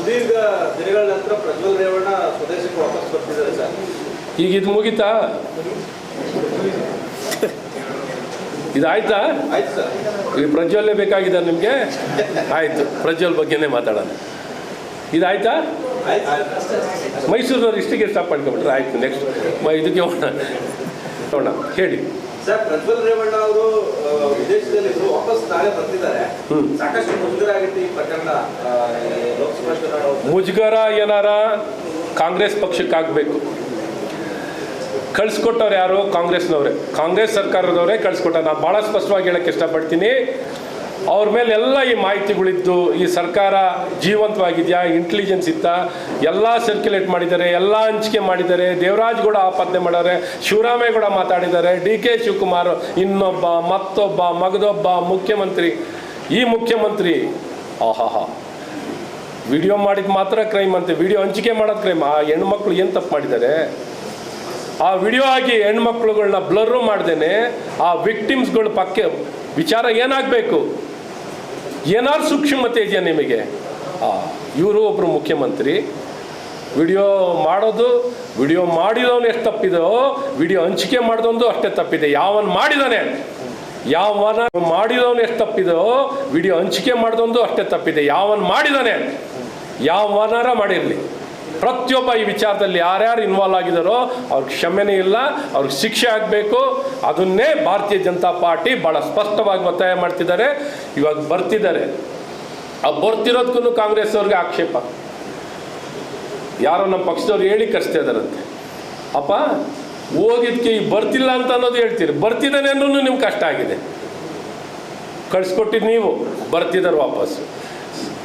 ಸುದೀರ್ಘ ದಿನಗಳ ನಂತರ ಪ್ರಜ್ವಲ್ ರೇವಣ್ಣ ಸ್ವದೇಶಕ್ಕೆ ವಾಪಸ್ ಬರ್ತಿದ್ದಾರೆ ಸರ್. ಈಗ ಇದು ಮುಗಿತಾ? ಇದಾಯ್ತಾ? ಆಯ್ತು ಸರ್. ಈ ಪ್ರಜ್ವಲ್ಲೇ ಬೇಕಾಗಿದೆ ನಿಮಗೆ? ಆಯಿತು, ಪ್ರಜ್ವಲ್ ಬಗ್ಗೆನೇ ಮಾತಾಡೋಣ. ಇದಾಯ್ತಾ? ಮೈಸೂರಿನವ್ರು ಇಷ್ಟಿಗೆ ಸ್ಟಾಪ್ ಮಾಡ್ಕೊಂಬಿಟ್ರೆ ಆಯ್ತು. ನೆಕ್ಸ್ಟ್ ಇದಕ್ಕೆ ಹೋಗೋಣ. ಹೇಳಿ ಸರ್. ಪ್ರಜ್ವಲ್ ರೇವಣ್ಣ ಅವರು ವಿದೇಶದಲ್ಲಿ ವಾಪಸ್ ನಾಳೆ ಬರ್ತಿದ್ದಾರೆ. ಸಾಕಷ್ಟು ಮುಜುಗರ ಆಗುತ್ತೆ ಈ ಪ್ರಕರಣ. ಲೋಕಸಭಾ ಚುನಾವಣೆ ಮುಜುಗರ ಏನಾರ ಕಾಂಗ್ರೆಸ್ ಪಕ್ಷಕ್ಕೆ ಆಗಬೇಕು. ಕಳಿಸ್ಕೊಟ್ಟವ್ರು ಯಾರು? ಕಾಂಗ್ರೆಸ್ನವರೇ, ಕಾಂಗ್ರೆಸ್ ಸರ್ಕಾರದವರೇ ಕಳಿಸ್ಕೊಟ್ಟ. ನಾನು ಭಾಳ ಸ್ಪಷ್ಟವಾಗಿ ಹೇಳೋಕ್ಕೆ ಇಷ್ಟಪಡ್ತೀನಿ. ಅವ್ರ ಮೇಲೆ ಎಲ್ಲ ಈ ಮಾಹಿತಿಗಳಿದ್ದು, ಈ ಸರ್ಕಾರ ಜೀವಂತವಾಗಿದೆಯಾ, ಇಂಟೆಲಿಜೆನ್ಸ್ ಇತ್ತಾ, ಎಲ್ಲ ಸರ್ಕ್ಯುಲೇಟ್ ಮಾಡಿದ್ದಾರೆ, ಎಲ್ಲ ಹಂಚಿಕೆ ಮಾಡಿದ್ದಾರೆ. ದೇವರಾಜ್ ಗೌಡ ಆಪಾದನೆ ಮಾಡೋರೆ, ಶಿವರಾಮೇಗೌಡ ಮಾತಾಡಿದ್ದಾರೆ, DK ಶಿವಕುಮಾರ್ ಇನ್ನೊಬ್ಬ ಮತ್ತೊಬ್ಬ ಮಗದೊಬ್ಬ ಮುಖ್ಯಮಂತ್ರಿ. ಈ ಮುಖ್ಯಮಂತ್ರಿ ಆಹಾಹಾ ವಿಡಿಯೋ ಮಾಡಿದ ಮಾತ್ರ ಕ್ರೈಮ್ ಅಂತೆ, ವಿಡಿಯೋ ಹಂಚಿಕೆ ಮಾಡೋದು ಕ್ರೈಮ್. ಆ ಹೆಣ್ಮಕ್ಳು ಏನು ತಪ್ಪು ಮಾಡಿದ್ದಾರೆ? ಆ ವಿಡಿಯೋ ಆಗಿ ಹೆಣ್ಮಕ್ಳುಗಳನ್ನ ಬ್ಲರ್ರು ಮಾಡ್ದೇನೆ ಆ ವಿಕ್ಟಿಮ್ಸ್ಗಳು ಪಕ್ಕೆ ವಿಚಾರ ಏನಾಗಬೇಕು? ಏನಾದ್ರು ಸೂಕ್ಷ್ಮತೆ ಇದೆಯಾ ನಿಮಗೆ? ಇವರು ಒಬ್ಬರು ಮುಖ್ಯಮಂತ್ರಿ ವಿಡಿಯೋ ಮಾಡೋದು, ವಿಡಿಯೋ ಮಾಡಿದವನು ಎಷ್ಟು ತಪ್ಪಿದೋ ವಿಡಿಯೋ ಹಂಚಿಕೆ ಮಾಡಿದವನು ಅಷ್ಟೇ ತಪ್ಪಿದೆ. ಯಾವನು ಮಾಡಿದಾನೆ, ಯಾವನ ಮಾಡಿದವನು ಎಷ್ಟು ತಪ್ಪಿದೋ ವಿಡಿಯೋ ಹಂಚಿಕೆ ಮಾಡಿದವನು ಅಷ್ಟೇ ತಪ್ಪಿದೆ. ಯಾವನು ಮಾಡಿದಾನೆ, ಯಾವನಾರ ಮಾಡಿರಲಿ, ಪ್ರತಿಯೊಬ್ಬ ಈ ವಿಚಾರದಲ್ಲಿ ಯಾರ್ಯಾರು ಇನ್ವಾಲ್ವ್ ಆಗಿದ್ದಾರೋ ಅವ್ರಿಗೆ ಕ್ಷಮೆನೇ ಇಲ್ಲ, ಅವ್ರಿಗೆ ಶಿಕ್ಷೆ ಆಗಬೇಕು. ಅದನ್ನೇ ಭಾರತೀಯ ಜನತಾ ಪಾರ್ಟಿ ಭಾಳ ಸ್ಪಷ್ಟವಾಗಿ ಒತ್ತಾಯ ಮಾಡ್ತಿದ್ದಾರೆ. ಇವಾಗ ಬರ್ತಿದ್ದಾರೆ, ಆ ಬರ್ತಿರೋದಕ್ಕೂ ಕಾಂಗ್ರೆಸ್ ಅವ್ರಿಗೆ ಆಕ್ಷೇಪ. ಯಾರೋ ನಮ್ಮ ಪಕ್ಷದವ್ರು ಹೇಳಿ ಕಳಿಸ್ತಾ ಇದ್ದಾರಂತೆ. ಅಪ್ಪ ಹೋಗಿದ್ಕೆ ಈಗ ಬರ್ತಿಲ್ಲ ಅಂತ ಅನ್ನೋದು ಹೇಳ್ತೀರಿ, ಬರ್ತಿದ್ದಾನೆ ಅನ್ನೋದು ನಿಮ್ಗೆ ಕಷ್ಟ ಆಗಿದೆ. ಕಳಿಸ್ಕೊಟ್ಟಿದ್ದು ನೀವು, ಬರ್ತಿದ್ದಾರೆ ವಾಪಸ್ಸು.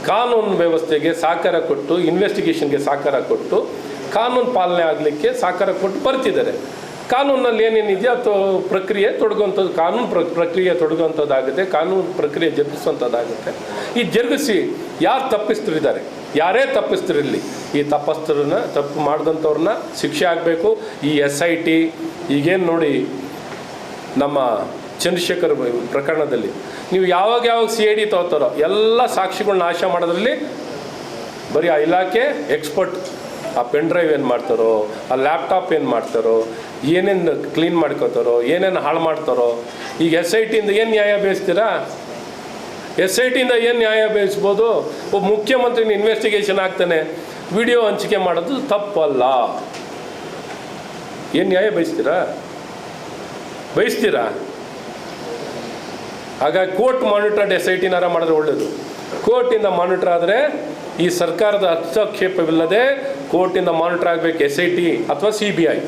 ಕಾನೂನು ವ್ಯವಸ್ಥೆಗೆ ಸಹಕಾರ ಕೊಟ್ಟು, ಇನ್ವೆಸ್ಟಿಗೇಷನ್ಗೆ ಸಹಕಾರ ಕೊಟ್ಟು, ಕಾನೂನು ಪಾಲನೆ ಆಗಲಿಕ್ಕೆ ಸಹಕಾರ ಕೊಟ್ಟು ಬರ್ತಿದ್ದಾರೆ. ಕಾನೂನಲ್ಲಿ ಏನೇನಿದೆಯೋ ಅಥವಾ ಪ್ರಕ್ರಿಯೆ ತೊಡಗುವಂಥದ್ದು, ಕಾನೂನು ಪ್ರಕ್ರಿಯೆ ತೊಡಗುವಂಥದ್ದಾಗುತ್ತೆ, ಕಾನೂನು ಪ್ರಕ್ರಿಯೆ ಜರುಗಿಸುವಂಥದ್ದಾಗುತ್ತೆ. ಈ ಜರುಗಿಸಿ ಯಾರು ತಪ್ಪಿಸ್ತರಿದ್ದಾರೆ, ಯಾರೇ ತಪ್ಪಿಸ್ತರಿರಲಿ, ಈ ತಪ್ಪು ಮಾಡಿದಂಥವ್ರನ್ನ ಶಿಕ್ಷೆ ಆಗಬೇಕು. ಈ SIT ಈಗೇನು ನೋಡಿ ನಮ್ಮ ಚಂದ್ರಶೇಖರ್ ಪ್ರಕರಣದಲ್ಲಿ ನೀವು ಯಾವಾಗ CID ತಗೋತಾರೋ ಎಲ್ಲ ಸಾಕ್ಷಿಗಳನ್ನ ನಾಶ ಮಾಡೋದ್ರಲ್ಲಿ ಬರೀ ಆ ಇಲಾಖೆ ಎಕ್ಸ್ಪರ್ಟ್. ಆ ಪೆನ್ ಡ್ರೈವ್ ಏನು ಮಾಡ್ತಾರೋ, ಆ ಲ್ಯಾಪ್ಟಾಪ್ ಏನು ಮಾಡ್ತಾರೋ, ಏನೇನು ಕ್ಲೀನ್ ಮಾಡ್ಕೋತಾರೋ, ಏನೇನು ಹಾಳು ಮಾಡ್ತಾರೋ. ಈಗ SITಯಿಂದ ಏನು ನ್ಯಾಯ ಬೇಯಿಸ್ತೀರಾ? SITಯಿಂದ ಏನು ನ್ಯಾಯ ಬೇಯಿಸ್ಬೋದು? ಒಬ್ಬ ಮುಖ್ಯಮಂತ್ರಿನ ಇನ್ವೆಸ್ಟಿಗೇಷನ್ ಆಗ್ತಾನೆ, ವಿಡಿಯೋ ಹಂಚಿಕೆ ಮಾಡೋದು ತಪ್ಪಲ್ಲ. ಏನು ನ್ಯಾಯ ಬಯಸ್ತೀರಾ? ಹಾಗಾಗಿ ಕೋರ್ಟ್ ಮಾನಿಟರ್ಡ್ SITನಾರ ಮಾಡಿದ್ರೆ ಒಳ್ಳೆಯದು. ಕೋರ್ಟಿಂದ ಮಾನಿಟರ್ ಆದರೆ ಈ ಸರ್ಕಾರದ ಹಸ್ತಕ್ಷೇಪವಿಲ್ಲದೆ ಕೋರ್ಟಿಂದ ಮಾನಿಟರ್ ಆಗಬೇಕು SIT ಅಥವಾ CBI.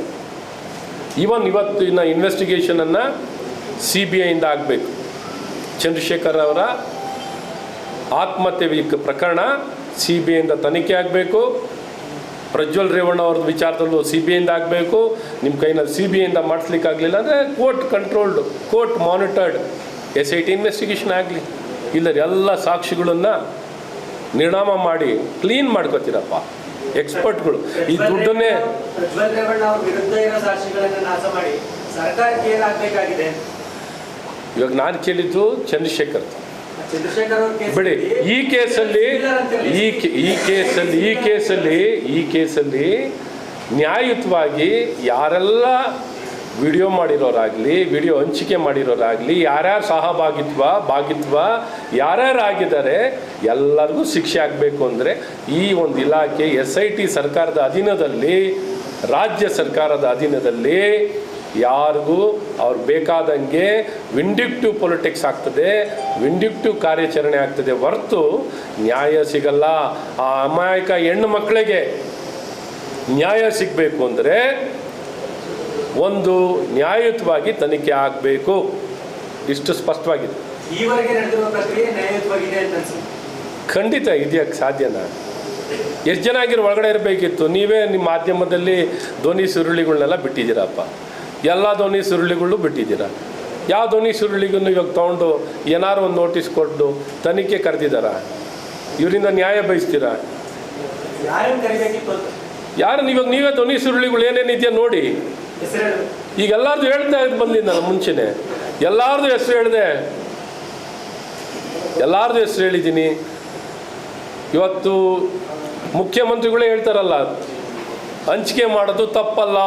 ಇವತ್ತಿನ ಇನ್ವೆಸ್ಟಿಗೇಷನನ್ನು CBIಯಿಂದ ಆಗಬೇಕು. ಚಂದ್ರಶೇಖರ್ ಅವರ ಆತ್ಮಹತ್ಯೆ ಪ್ರಕರಣ CBIಯಿಂದ ತನಿಖೆ ಆಗಬೇಕು. ಪ್ರಜ್ವಲ್ ರೇವಣ್ಣ ಅವ್ರದ್ದು ವಿಚಾರದಲ್ಲೂ CBIಯಿಂದ ಆಗಬೇಕು. ನಿಮ್ಮ ಕೈನಲ್ಲಿ CBIಯಿಂದ ಮಾಡಿಸ್ಲಿಕ್ಕಾಗಲಿಲ್ಲ ಅಂದರೆ court controlled, court monitored SIT investigation ಆಗಲಿ. ಇಲ್ಲರಿ ಎಲ್ಲ ಸಾಕ್ಷಿಗಳನ್ನು ನಿರ್ಣಾಮ ಮಾಡಿ ಕ್ಲೀನ್ ಮಾಡ್ಕೋತೀರಪ್ಪ ಎಕ್ಸ್ಪರ್ಟ್ಗಳು. ಈ ದುಡ್ಡನ್ನೇ ಇವಾಗ ನಾನು ಕೇಳಿದ್ದು ಚಂದ್ರಶೇಖರ್ ಬಿಡಿ. ಈ ಕೇಸಲ್ಲಿ ನ್ಯಾಯಯುತವಾಗಿ ಯಾರೆಲ್ಲ ವಿಡಿಯೋ ಮಾಡಿರೋರಾಗಲಿ, ವಿಡಿಯೋ ಹಂಚಿಕೆ ಮಾಡಿರೋರಾಗಲಿ, ಯಾರ್ಯಾರು ಭಾಗಿತ್ವ ಯಾರ್ಯಾರಾಗಿದ್ದಾರೆ ಎಲ್ಲರಿಗೂ ಶಿಕ್ಷೆ ಆಗಬೇಕು. ಅಂದರೆ ಈ ಒಂದು ಇಲಾಖೆ SIT ಸರ್ಕಾರದ ಅಧೀನದಲ್ಲಿ, ರಾಜ್ಯ ಸರ್ಕಾರದ ಅಧೀನದಲ್ಲಿ ಯಾರಿಗೂ ಅವ್ರು ಬೇಕಾದಂಗೆ ವಿಂಡಿಕ್ಟಿವ್ ಪೊಲಿಟಿಕ್ಸ್ ಆಗ್ತದೆ, ವಿಂಡಿಕ್ಟಿವ್ ಕಾರ್ಯಾಚರಣೆ ಆಗ್ತದೆ ಹೊರತು ನ್ಯಾಯ ಸಿಗಲ್ಲ. ಆ ಅಮಾಯಕ ಹೆಣ್ಣು ಮಕ್ಕಳಿಗೆ ನ್ಯಾಯ ಸಿಗಬೇಕು ಅಂದರೆ ಒಂದು ನ್ಯಾಯಯುತವಾಗಿ ತನಿಖೆ ಆಗಬೇಕು. ಇಷ್ಟು ಸ್ಪಷ್ಟವಾಗಿದೆ. ಖಂಡಿತ ಇದೆಯಕ್ಕೆ ಸಾಧ್ಯನಾ? ಎಷ್ಟು ಜನ ಆಗಿರೋ ಒಳಗಡೆ ಇರಬೇಕಿತ್ತು. ನೀವೇ ನಿಮ್ಮ ಮಾಧ್ಯಮದಲ್ಲಿ ಧ್ವನಿ ಸುರುಳಿಗಳನ್ನೆಲ್ಲ ಬಿಟ್ಟಿದ್ದೀರಪ್ಪ. ಎಲ್ಲ ಧ್ವನಿ ಸುರುಳಿಗಳು ಬಿಟ್ಟಿದ್ದೀರಾ. ಯಾವ ಧ್ವನಿ ಸುರುಳಿಗೂ ಇವಾಗ ತೊಗೊಂಡು ಏನಾರು ಒಂದು ನೋಟಿಸ್ ಕೊಟ್ಟು ತನಿಖೆ ಕರೆದಿದ್ದಾರಾ? ಇವರಿಂದ ನ್ಯಾಯ ಬಯಸ್ತೀರಾ? ಯಾರು ಇವಾಗ ನೀವೇ ಧ್ವನಿ ಸುರುಳಿಗಳು ಏನೇನಿದೆಯಾ ನೋಡಿ. ಈಗ ಎಲ್ಲಾರ್ದು ಹೇಳ್ತಾ ಬಂದಿದ್ದು ನಾನು ಮುಂಚೆನೆ. ಎಲ್ಲಾರ್ದು ಹೆಸರು ಹೇಳಿದ್ದೀನಿ. ಇವತ್ತು ಮುಖ್ಯಮಂತ್ರಿಗಳೇ ಹೇಳ್ತಾರಲ್ಲ, ಹಂಚಿಕೆ ಮಾಡೋದು ತಪ್ಪಲ್ಲ,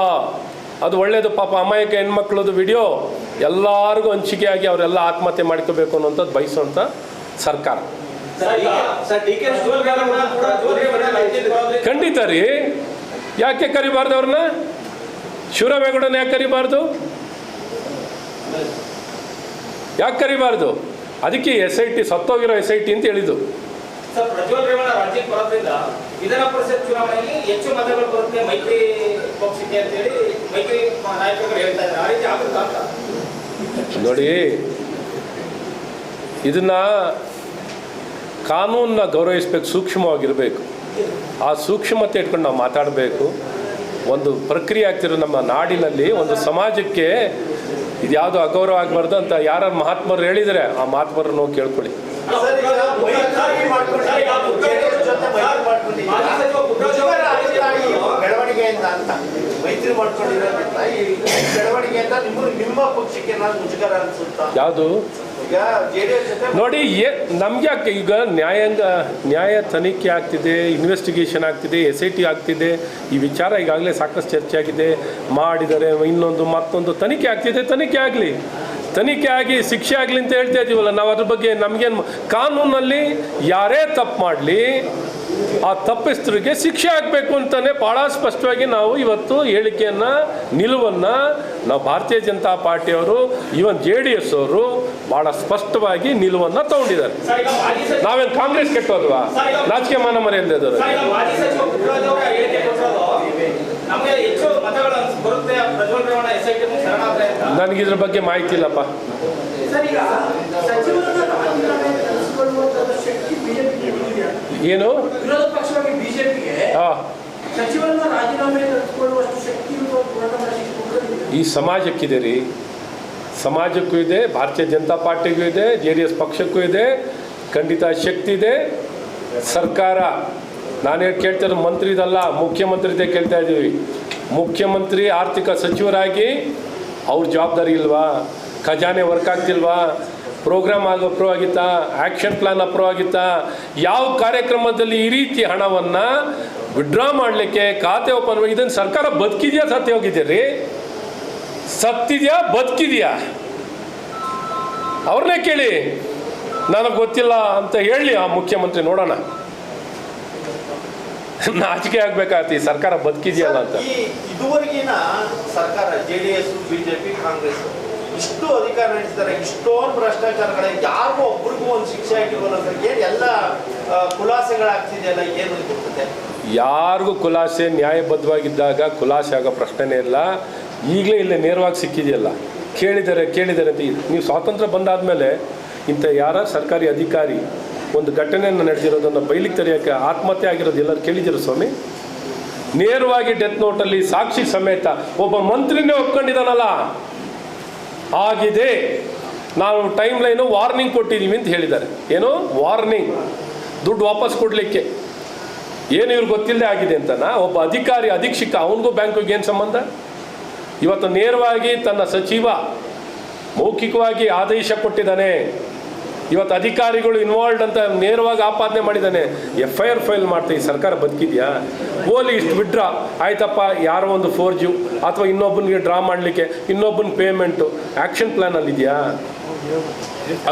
ಅದು ಒಳ್ಳೆಯದು. ಪಾಪ ಅಮಾಯಕ ಹೆಣ್ಮಕ್ಳದ್ದು ವಿಡಿಯೋ ಎಲ್ಲರಿಗೂ ಹಂಚಿಕೆ ಆಗಿ ಅವರೆಲ್ಲ ಆತ್ಮಹತ್ಯೆ ಮಾಡ್ಕೋಬೇಕು ಅನ್ನೋಂಥದ್ದು ಬಯಸುವಂಥ ಸರ್ಕಾರ. ಖಂಡಿತ ರೀ, ಯಾಕೆ ಕರಿಬಾರ್ದು ಅವ್ರನ್ನ? ಶಿವರಾಮೇಗೌಡನ ಯಾಕೆ ಕರಿಬಾರ್ದು? ಯಾಕೆ ಕರಿಬಾರ್ದು? ಅದಕ್ಕೆ SIT ಸತ್ತೋಗಿರೋ SIT ಅಂತ ಹೇಳಿದ್ದು. ಸರ್, ಪ್ರಜ್ವಲ್ ರೇವಣ್ಣ ರಾಜ್ಯಕ್ಕೆ ಬರೋದ್ರಿಂದ ವಿಧಾನ ಪರಿಷತ್ ಚುನಾವಣೆಯಲ್ಲಿ ಹೆಚ್ಚು ಮತಗಳು ಬರುತ್ತೆ ಮೈತ್ರಿ ಪಕ್ಷಕ್ಕೆ ಅಂತ ಹೇಳಿ ಮೈತ್ರಿ ನಾಯಕರು ಹೇಳ್ತಾ ಇದ್ದಾರೆ. ಆ ರೀತಿ ಆಗುತ್ತಾ ಅಂತ ನೋಡಿ, ಇದನ್ನ ಕಾನೂನನ್ನ ಗೌರವಿಸ್ಬೇಕು, ಸೂಕ್ಷ್ಮವಾಗಿರಬೇಕು. ಆ ಸೂಕ್ಷ್ಮತೆ ಇಟ್ಕೊಂಡು ನಾವು ಮಾತಾಡಬೇಕು. ಒಂದು ಪ್ರಕ್ರಿಯೆ ಆಗ್ತಿರೋ ನಮ್ಮ ನಾಡಿನಲ್ಲಿ ಒಂದು ಸಮಾಜಕ್ಕೆ ಇದು ಯಾವುದು ಅಗೌರವ ಆಗಬಾರ್ದು ಅಂತ ಯಾರು ಮಹಾತ್ಮರು ಹೇಳಿದರೆ ಆ ಮಹಾತ್ಮರನ್ನು ಹೋಗಿ ಕೇಳ್ಕೊಳ್ಳಿ. ಬೆಳವಣಿಗೆಯಿಂದ ಅಂತ ಮೈತ್ರಿ ಮಾಡ್ಕೊಂಡಿರೋದ್ರಿಂದ ಈ ಬೆಳವಣಿಗೆಯಿಂದ ನಿಮ್ಮ ಪಕ್ಷಕ್ಕೆ ಮುಜುಗರ ಅನ್ಸುತ್ತಾ? ಯಾವುದು ನೋಡಿ, ನಮ್ಗೆ ಯಾಕೆ ಈಗ ನ್ಯಾಯ ತನಿಖೆ ಆಗ್ತಿದೆ, ಇನ್ವೆಸ್ಟಿಗೇಷನ್ ಆಗ್ತಿದೆ, SIT ಆಗ್ತಿದೆ. ಈ ವಿಚಾರ ಈಗಾಗಲೇ ಸಾಕಷ್ಟು ಚರ್ಚೆ ಆಗಿದೆ. ಮಾಡಿದರೆ ಇನ್ನೊಂದು ಮತ್ತೊಂದು ತನಿಖೆ ಆಗ್ತಿದೆ. ತನಿಖೆ ಆಗಿ ಶಿಕ್ಷೆ ಆಗಲಿ ಅಂತ ಹೇಳ್ತಾ ಇದ್ದೀವಲ್ಲ ನಾವು. ಅದ್ರ ಬಗ್ಗೆ ನಮಗೇನು, ಕಾನೂನಲ್ಲಿ ಯಾರೇ ತಪ್ಪು ಮಾಡಲಿ ಆ ತಪ್ಪಿಸ್ತರಿಗೆ ಶಿಕ್ಷೆ ಆಗಬೇಕು ಅಂತಲೇ ಭಾಳ ಸ್ಪಷ್ಟವಾಗಿ ನಾವು ಇವತ್ತು ಹೇಳಿಕೆಯನ್ನು, ನಿಲುವನ್ನು ನಾವು ಭಾರತೀಯ ಜನತಾ ಪಾರ್ಟಿಯವರು, ಈವನ್ JDS ಅವರು ಭಾಳ ಸ್ಪಷ್ಟವಾಗಿ ನಿಲುವನ್ನು ತಗೊಂಡಿದ್ದಾರೆ. ನಾವೇನು ಕಾಂಗ್ರೆಸ್ ಕೆಟ್ಟೋದ್ವಾ? ನಾಚಿಕೆ ಮಾನ ಮರ್ಯಾದೆ ನನಗಿದ್ರ ಬಗ್ಗೆ ಮಾಹಿತಿ ಇಲ್ಲಪ್ಪ. ಏನು ವಿರೋಧ ಪಕ್ಷವಾಗಿ ಬಿಜೆಪಿಗೆ ಸಚಿವರನ್ನ ರಾಜೀನಾಮೆ ತೆಗೆದುಕೊಳ್ಳುವಷ್ಟು ಶಕ್ತಿ ಈ ಸಮಾಜಕ್ಕಿದೆ ರೀ. ಸಮಾಜಕ್ಕೂ ಇದೆ, ಭಾರತೀಯ ಜನತಾ ಪಾರ್ಟಿಗೂ ಇದೆ, JDS ಪಕ್ಷಕ್ಕೂ ಇದೆ. ಖಂಡಿತ ಶಕ್ತಿ ಇದೆ. ಸರ್ಕಾರ, ನಾನೇ ಕೇಳ್ತಿರೋ ಮಂತ್ರಿದಲ್ಲ, ಮುಖ್ಯಮಂತ್ರಿದೇ ಕೇಳ್ತಾ ಇದ್ದೀವಿ. ಮುಖ್ಯಮಂತ್ರಿ ಆರ್ಥಿಕ ಸಚಿವರಾಗಿ ಅವ್ರ ಜವಾಬ್ದಾರಿ ಇಲ್ವಾ? ಖಜಾನೆ ವರ್ಕ್ ಆಗ್ತಿಲ್ವಾ? ಪ್ರೋಗ್ರಾಮ್ ಅಪ್ರೂವ್ ಆಗಿತ್ತಾ? ಆ್ಯಕ್ಷನ್ ಪ್ಲಾನ್ ಅಪ್ರೂವ್ ಆಗಿತ್ತಾ? ಯಾವ ಕಾರ್ಯಕ್ರಮದಲ್ಲಿ ಈ ರೀತಿ ಹಣವನ್ನು ವಿಡ್ರಾ ಮಾಡಲಿಕ್ಕೆ ಖಾತೆ ಓಪನ್ ಮಾಡಿ, ಇದನ್ನು ಸರ್ಕಾರ ಬದುಕಿದೆಯಾ ಸತ್ಯ ಹೋಗಿದ್ಯಾ ರೀ? ಸತ್ತಿದೆಯಾ ಬದುಕಿದೆಯಾ? ಅವ್ರನ್ನೇ ಕೇಳಿ. ನನಗೆ ಗೊತ್ತಿಲ್ಲ ಅಂತ ಹೇಳಿ ಆ ಮುಖ್ಯಮಂತ್ರಿ, ನೋಡೋಣ. ನಾಚಿಕೆ ಆಗ್ಬೇಕಾಗ್ತಿ ಸರ್ಕಾರ ಬದುಕಿದೆಯಲ್ಲ ಅಂತ. ಇದುವರೆಗಿನ ಸರ್ಕಾರ JDS, BJP, ಕಾಂಗ್ರೆಸ್ ಇಷ್ಟು ಅಧಿಕಾರ ನಡೆಸಿದ್ದಾರೆ. ಇಷ್ಟೊಂದು ಭ್ರಷ್ಟಾಚಾರಗಳ ಯಾರಿಗೂ ಒಬ್ರಿಗೂ ಒಂದು ಶಿಕ್ಷೆ ಆಗಿಲ್ವಲ್ಲ ಸರ್? ಏನು ಎಲ್ಲ ಖುಲಾಸೆಗಳಾಗ್ತಿದೆಯಲ್ಲ, ಏನು ಗೊತ್ತದೆ? ಯಾರಿಗೂ ಖುಲಾಸೆ ನ್ಯಾಯಬದ್ಧವಾಗಿದ್ದಾಗ ಖುಲಾಸೆ ಆಗೋ ಪ್ರಶ್ನೆನೇ ಇಲ್ಲ. ಈಗಲೇ ಇಲ್ಲೇ ನೇರವಾಗಿ ಸಿಕ್ಕಿದೆಯಲ್ಲ, ಕೇಳಿದ್ದಾರೆ ಅಂತ. ನೀವು ಸ್ವಾತಂತ್ರ್ಯ ಬಂದಾದಮೇಲೆ ಇಂಥ ಯಾರ ಸರ್ಕಾರಿ ಅಧಿಕಾರಿ ಒಂದು ಘಟನೆಯನ್ನು ನಡೆದಿರೋದನ್ನು ಬಯಲಿಗೆ ತೆರೆಯೋಕ್ಕೆ ಆತ್ಮಹತ್ಯೆ ಆಗಿರೋದು ಎಲ್ಲರೂ ಕೇಳಿದ್ದೀರ ಸ್ವಾಮಿ? ನೇರವಾಗಿ ಡೆತ್ ನೋಟಲ್ಲಿ ಸಾಕ್ಷಿ ಸಮೇತ ಒಬ್ಬ ಮಂತ್ರಿನೇ ಒಪ್ಕೊಂಡಿದ್ದಾನಲ್ಲ, ಆಗಿದೆ, ನಾವು ಟೈಮ್ ಲೈನು ವಾರ್ನಿಂಗ್ ಕೊಟ್ಟಿದ್ದೀವಿ ಅಂತ ಹೇಳಿದ್ದಾರೆ. ಏನು ವಾರ್ನಿಂಗ್? ದುಡ್ಡು ವಾಪಸ್ ಕೊಡಲಿಕ್ಕೆ. ಏನು ಇವ್ರು ಗೊತ್ತಿಲ್ಲದೆ ಆಗಿದೆ ಅಂತನಾ? ಒಬ್ಬ ಅಧಿಕಾರಿ, ಅಧೀಕ್ಷಕ, ಅವನಿಗೂ ಬ್ಯಾಂಕಿಗೆ ಏನು ಸಂಬಂಧ? ಇವತ್ತು ನೇರವಾಗಿ ತನ್ನ ಸಚಿವ ಮೌಖಿಕವಾಗಿ ಆದೇಶ ಕೊಟ್ಟಿದ್ದಾನೆ. ಇವತ್ತು ಅಧಿಕಾರಿಗಳು ಇನ್ವಾಲ್ವ್ಡ್ ಅಂತ ನೇರವಾಗಿ ಆಪಾದನೆ ಮಾಡಿದ್ದಾನೆ. FIR ಫೈಲ್ ಮಾಡ್ತೀವಿ. ಸರ್ಕಾರ ಬದುಕಿದೆಯಾ? ಓಲಿ ಇಷ್ಟು ವಿಡ್ರಾ ಆಯ್ತಪ್ಪ, ಯಾರೋ ಒಂದು ಫೋರ್ಜು ಅಥವಾ ಇನ್ನೊಬ್ಬನಿಗೆ ಡ್ರಾ ಮಾಡಲಿಕ್ಕೆ ಇನ್ನೊಬ್ಬನ ಪೇಮೆಂಟು ಆ್ಯಕ್ಷನ್ ಪ್ಲ್ಯಾನಲ್ಲಿ ಇದೆಯಾ?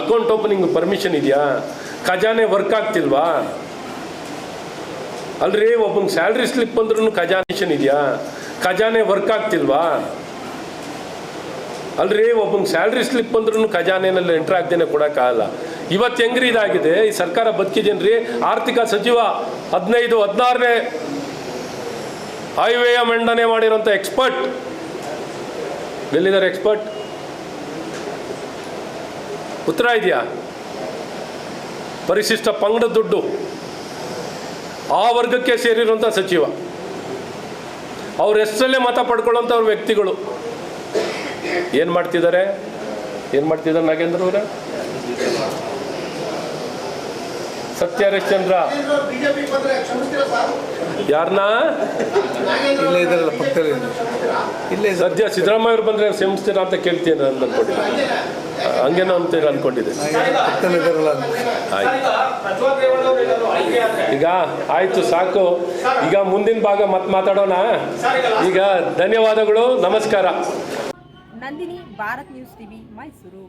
ಅಕೌಂಟ್ ಓಪನಿಂಗ್ ಪರ್ಮಿಷನ್ ಇದೆಯಾ? ಖಜಾನೆ ವರ್ಕ್ ಆಗ್ತಿಲ್ವಾ? ಅಲ್ರಿ, ಒಬ್ಬನ ಸ್ಯಾಲ್ರಿ ಸ್ಲಿಪ್ ಬಂದ್ರೂ ಖಜಾನೇಷನ್ ಇದೆಯಾ? ಖಜಾನೆ ವರ್ಕ್ ಆಗ್ತಿಲ್ವಾ? ಅಲ್ರಿ, ಒಬ್ಬನ ಸ್ಯಾಲ್ರಿ ಸ್ಲಿಪ್ ಬಂದ್ರೂ ಖಜಾನೆಯಲ್ಲಿ ಎಂಟ್ರ್ ಆಗ್ದೇನೆ ಕೊಡೋಕ್ಕಾಗಲ್ಲ. ಇವತ್ತು ಹೆಂಗ್ರಿ ಇದಾಗಿದೆ ಈ ಸರ್ಕಾರ ಬದುಕಿದೇನ್ರಿ? ಆರ್ಥಿಕ ಸಚಿವ 15-16ನೇ ಹೈವೇಯ ಮಂಡನೆ ಮಾಡಿರೋಂಥ ಎಕ್ಸ್ಪರ್ಟ್ ಎಲ್ಲಿದ್ದಾರೆ? ಎಕ್ಸ್ಪರ್ಟ್ ಉತ್ತರ ಇದೆಯಾ? ಪರಿಶಿಷ್ಟ ಪಂಗಡ ದುಡ್ಡು ಆ ವರ್ಗಕ್ಕೆ ಸೇರಿರುವಂಥ ಸಚಿವ, ಅವ್ರ ಹೆಸರಲ್ಲೇ ಮತ ಪಡ್ಕೊಳ್ಳೋಂಥವ್ರ ವ್ಯಕ್ತಿಗಳು ಏನು ಮಾಡ್ತಿದ್ದಾರೆ ನಾಗೇಂದ್ರ ಅವರ? ಸತ್ಯ ಹರಿಶ್ಚಂದ್ರ ಬಿಜೆಪಿ ಬಂದ್ರೆ ಕ್ಷಮಿಸ್ತೀರಾ ಸರ್? ಯಾರನ್ನ ಇಲ್ಲೇ ಇದಾರಲ್ಲ ಪಕ್ಕದಲ್ಲಿ ಇಲ್ಲೇ ಇದ್ದಾರೆ. ಸದ್ಯ ಸಿದ್ದರಾಮಯ್ಯ ಅವರು ಬಂದರೆ ಕ್ಷಮಿಸ್ತೀರಾ ಅಂತ ಕೇಳ್ತೀನಿ ನಾನು ಅನ್ಕೊಂಡಿದ್ದೆ. ಹಂಗೇನೋ ಅಂತೀರ ಅನ್ಕೊಂಡಿದ್ದೆ. ಪಕ್ಕದಲ್ಲಿ ಇದಾರಲ್ಲ ಆಯ್ತು, ಈಗ ಪ್ರಜ್ವಲ್ ರೇವಣ್ಣ ಅವರು ಏನಾದ್ರು ಆಯ್ಕೆ ಆದ್ರೆ ಈಗ ಆಯಿತು ಸಾಕು. ಈಗ ಮುಂದಿನ ಭಾಗ ಮತ್ತೆ ಮಾತಾಡೋಣ. ಈಗ ಧನ್ಯವಾದಗಳು, ನಮಸ್ಕಾರ. Nandini, Bharat news TV, Mysuru.